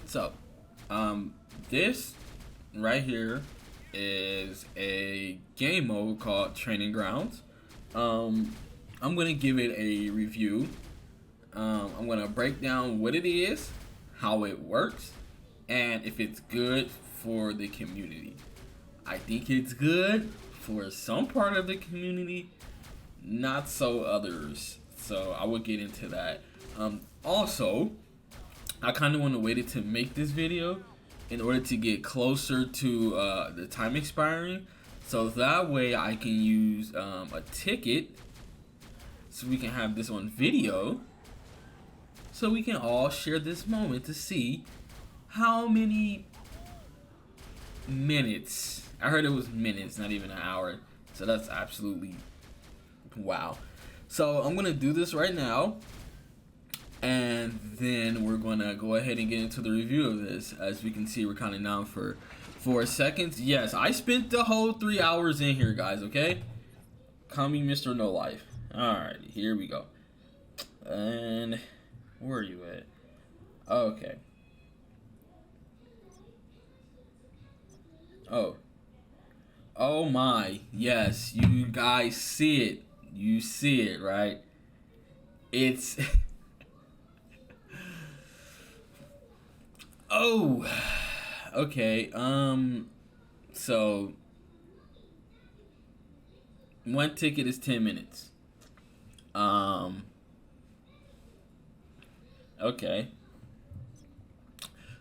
So, this right here is a game mode called Training Grounds. I'm gonna give it a review. I'm gonna break down what it is, how it works, and if it's good for the community. I think it's good for some part of the community, not so others. So I will get into that. Also, I kind of want to wait to make this video in order to get closer to the time expiring, so that way I can use a ticket, so we can have this on video, so we can all share this moment to see how many minutes. I heard it was minutes, not even an hour. So that's absolutely wow. So I'm gonna do this right now, and then we're gonna go ahead and get into the review of this. As we can see, we're counting down for 4 seconds. Yes, I spent the whole 3 hours in here, guys. Okay, call me Mr. No Life. All right, here we go. And where are you at? Okay. Oh my, yes, you guys see it. You see it, right? It's oh, okay. So one ticket is 10 minutes. Okay.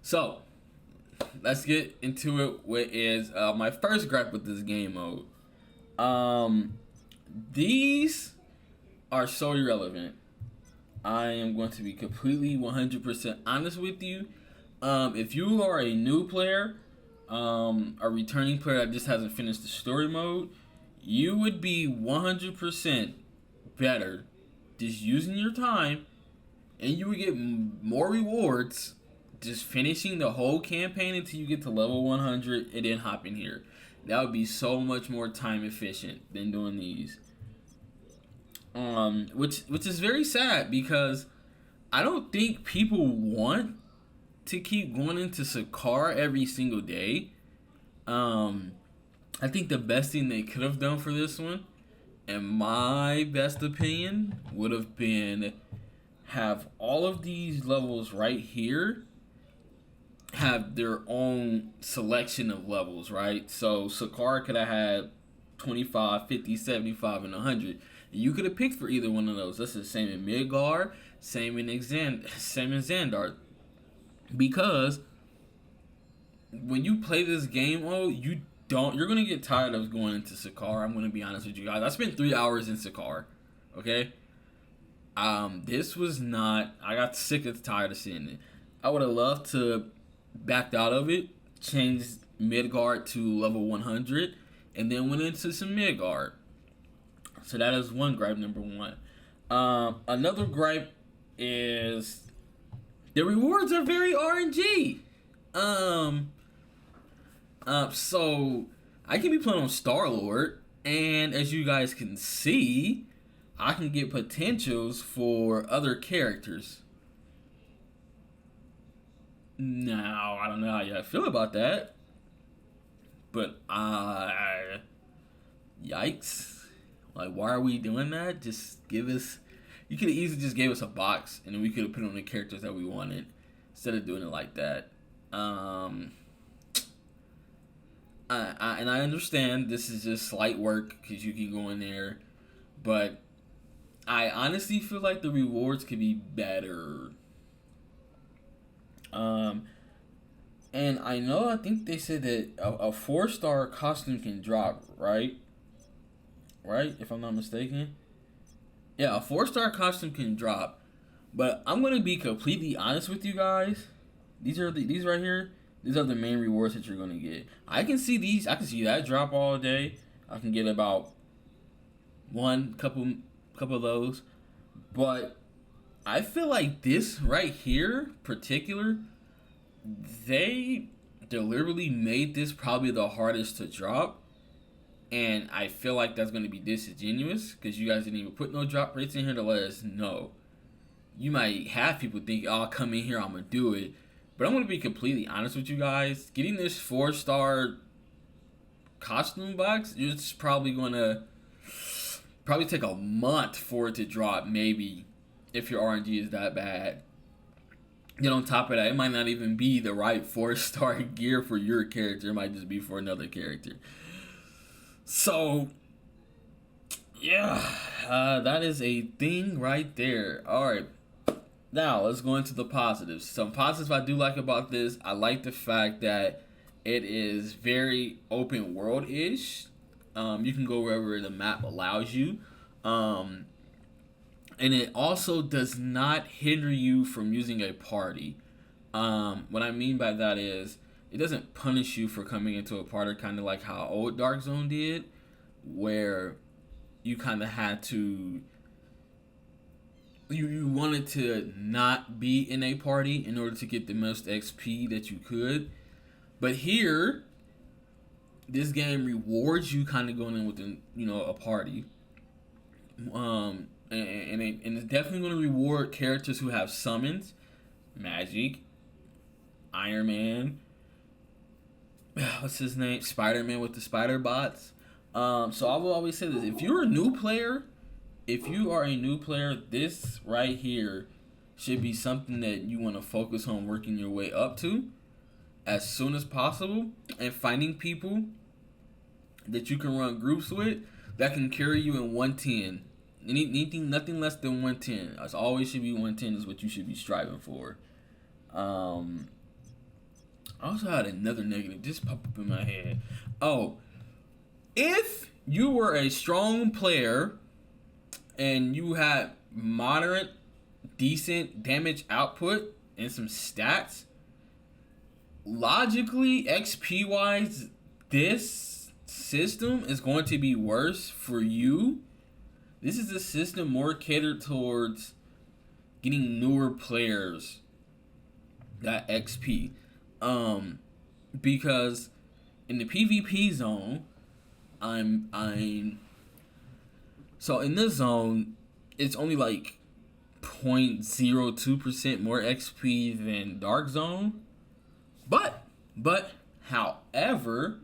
So let's get into it. What is my first gripe with this game mode? These are so irrelevant. I am going to be completely 100% honest with you. If you are a new player, a returning player that just hasn't finished the story mode, you would be 100% better just using your time, and you would get more rewards just finishing the whole campaign until you get to level 100 and then hop in here. That would be so much more time efficient than doing these. Which is very sad, because I don't think people want to keep going into Sakar every single day. I think the best thing they could have done for this one, in my best opinion, would have been have all of these levels right here have their own selection of levels, right? So Sakara could have had 25, 50, 75, and 100. You could have picked for either one of those. That's the same in Midgar, same in Xandar. Because when you play this game mode, you're gonna get tired of going into Sakar. I'm gonna be honest with you guys. I spent 3 hours in Sakar. Okay? This was not, I got sick and tired of seeing it. I would have loved to backed out of it, changed Midgard to level 100, and then went into some Midgard. So that is one gripe, number one. Another gripe is the rewards are very RNG. So I can be playing on Star-Lord, and as you guys can see, I can get potentials for other characters. Now, I don't know how you feel about that, but yikes. Like, why are we doing that? Just give us, you could have easily just gave us a box, and then we could have put on the characters that we wanted, instead of doing it like that. And I understand this is just slight work, because you can go in there, but I honestly feel like the rewards could be better. And I think they said that a 4-star costume can drop, right? Right, if I'm not mistaken. Yeah, a 4-star costume can drop. But I'm gonna be completely honest with you guys. These right here. These are the main rewards that you're gonna get. I can see these. I can see that drop all day. I can get about couple of those. But I feel like this right here, particular, they deliberately made this probably the hardest to drop. And I feel like that's going to be disingenuous, because you guys didn't even put no drop rates in here to let us know. You might have people think, oh, I'll come in here, I'm going to do it. But I'm going to be completely honest with you guys. Getting this 4-star costume box, it's probably going to take a month for it to drop, maybe, if your RNG is that bad. Then on top of that, it might not even be the right 4-star gear for your character. It might just be for another character. So, yeah, that is a thing right there. All right. Now, let's go into the positives. Some positives I do like about this. I like the fact that it is very open world-ish. You can go wherever the map allows you. And it also does not hinder you from using a party. What I mean by that is, it doesn't punish you for coming into a party, kind of like how old Dark Zone did, where you kind of had to... You wanted to not be in a party in order to get the most XP that you could. But here, this game rewards you kind of going in with a party. And it's definitely going to reward characters who have summons, Magic, Iron Man, what's his name? Spider-Man with the spider bots. So I will always say this: if you are a new player, this right here should be something that you want to focus on working your way up to as soon as possible, and finding people that you can run groups with that can carry you in 110. Nothing less than 110. As always should be 110 is what you should be striving for. I also had another negative just pop up in my head. Oh, if you were a strong player and you had moderate, decent damage output and some stats, logically, XP wise, this system is going to be worse for you. This is a system more catered towards getting newer players that XP. Because in the PvP zone, so in this zone, it's only like 0.02% more XP than Dark Zone. But, however,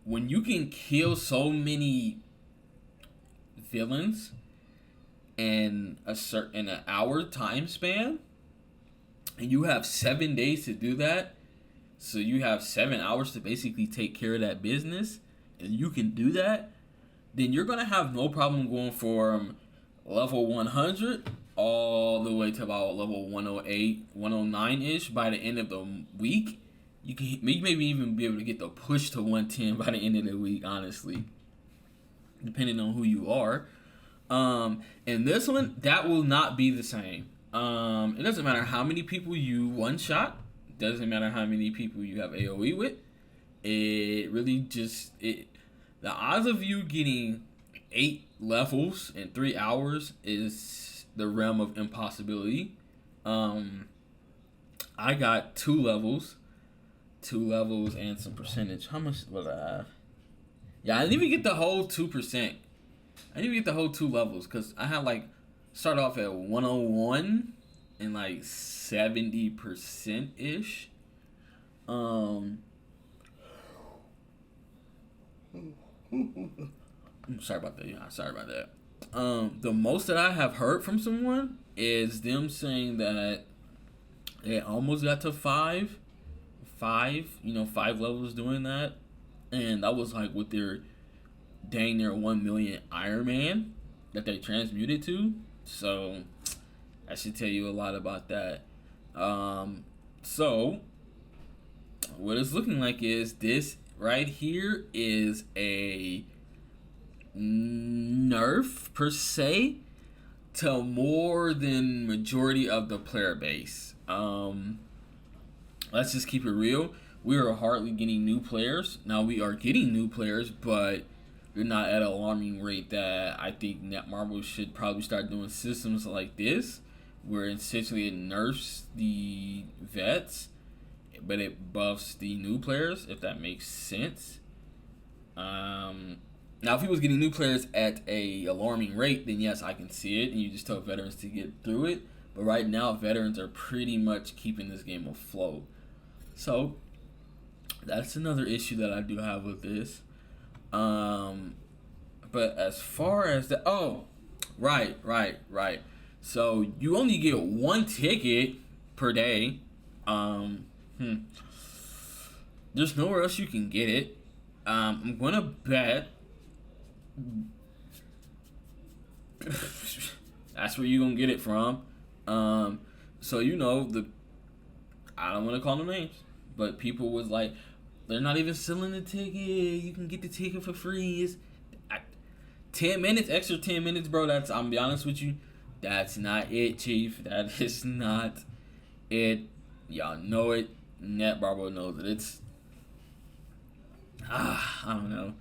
when you can kill so many villains in an hour time span, and you have 7 days to do that, so you have 7 hours to basically take care of that business, and you can do that, then you're going to have no problem going from level 100 all the way to about level 108, 109-ish by the end of the week. You maybe even be able to get the push to 110 by the end of the week, honestly, depending on who you are. And this one, that will not be the same. It doesn't matter how many people you one-shot. It doesn't matter how many people you have AoE with. It really just... the odds of you getting 8 levels in 3 hours is the realm of impossibility. I got 2 levels. 2 levels and some percentage. How much will I have? Yeah, I didn't even get the whole 2%. I didn't even get the whole 2 levels because I had like start off at 101 and like 70% ish. Sorry about that. Yeah, sorry about that. The most that I have heard from someone is them saying that they almost got to 5 levels doing that, and that was like with their dang near 1 million Iron Man that they transmuted to. So I should tell you a lot about that. So what it's looking like is this right here is a nerf per se to more than majority of the player base. Let's just keep it real. We are hardly getting new players. Now we are getting new players, but they're not at an alarming rate that I think Netmarble should probably start doing systems like this, where essentially it nerfs the vets, but it buffs the new players, if that makes sense. Now, if he was getting new players at a alarming rate, then yes, I can see it, and you just tell veterans to get through it. But right now, veterans are pretty much keeping this game afloat. So that's another issue that I do have with this. But as far as the right. So you only get one ticket per day. There's nowhere else you can get it. I'm gonna bet that's where you gonna get it from. So I don't want to call them names, but people was like, they're not even selling the ticket. You can get the ticket for free. It's 10 minutes, extra 10 minutes, bro. I'm gonna be honest with you, that's not it, Chief. That is not it. Y'all know it. Net Barbo knows it. It's I don't know.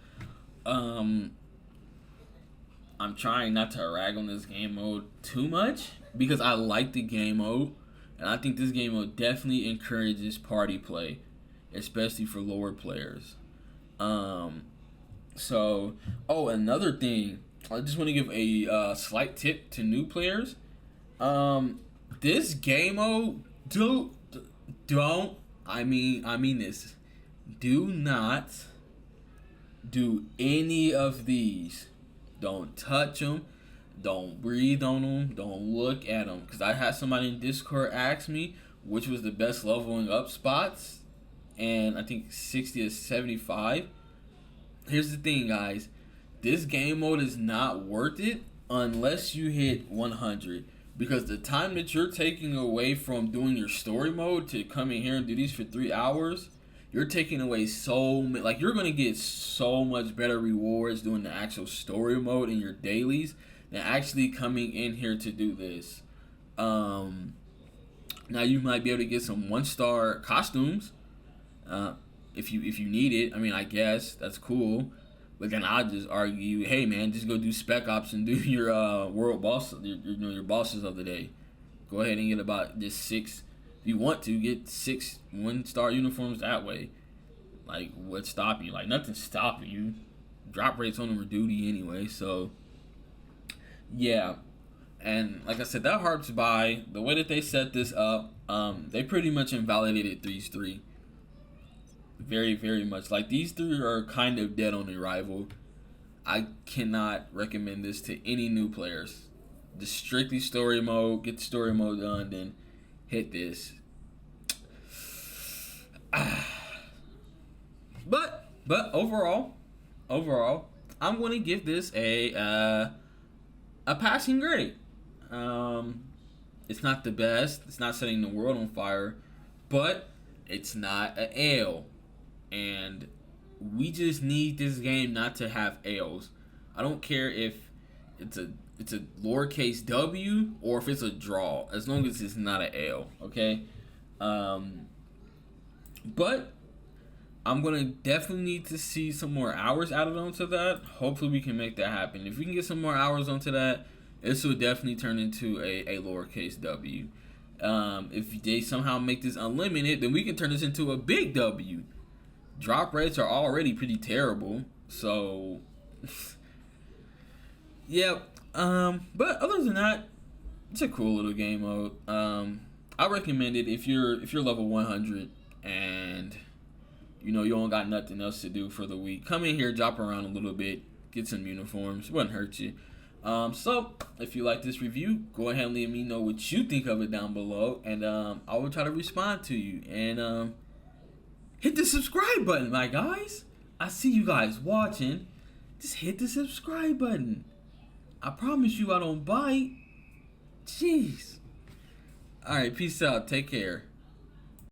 I'm trying not to rag on this game mode too much because I like the game mode, and I think this game mode definitely encourages party play, especially for lower players. Another thing, I just want to give a slight tip to new players. This game mode, I mean this. Do not do any of these. Don't touch them. Don't breathe on them. Don't look at them. Because I had somebody in Discord ask me which was the best leveling up spots. And I think 60 to 75. Here's the thing, guys. This game mode is not worth it unless you hit 100. Because the time that you're taking away from doing your story mode to come in here and do these for 3 hours, you're taking away you're going to get so much better rewards doing the actual story mode in your dailies than actually coming in here to do this. Now you might be able to get some 1-star costumes if you need it. I mean, I guess that's cool. But then I'll just argue, hey man, just go do Spec Ops and do your world boss, your bosses of the day. Go ahead and get about just 6. If you want to, get 6 1-star uniforms that way. Like, what's stopping you? Like, nothing's stopping you. Drop rates on them are duty anyway, so yeah. And like I said, that harps by the way that they set this up. They pretty much invalidated these 3. Very, very much. Like, these 3 are kind of dead on arrival. I cannot recommend this to any new players. Just strictly story mode. Get the story mode done, then hit this. But overall, I'm going to give this a passing grade. It's not the best. It's not setting the world on fire, but it's not an L. And we just need this game not to have L's. I don't care if it's a lowercase W or if it's a draw, as long as it's not an L, okay? But I'm going to definitely need to see some more hours added onto that. Hopefully we can make that happen. If we can get some more hours onto that, this will definitely turn into a lowercase W. If they somehow make this unlimited, then we can turn this into a big W. Drop rates are already pretty terrible, so yeah. But other than that, it's a cool little game mode. I recommend it if you're level 100 and you don't got nothing else to do for the week. Come in here, drop around a little bit, get some uniforms. It wouldn't hurt you. So if you like this review, go ahead and let me know what you think of it down below, and I will try to respond to you. And hit the subscribe button, my guys. I see you guys watching. Just hit the subscribe button. I promise you I don't bite. Jeez. Alright, peace out. Take care.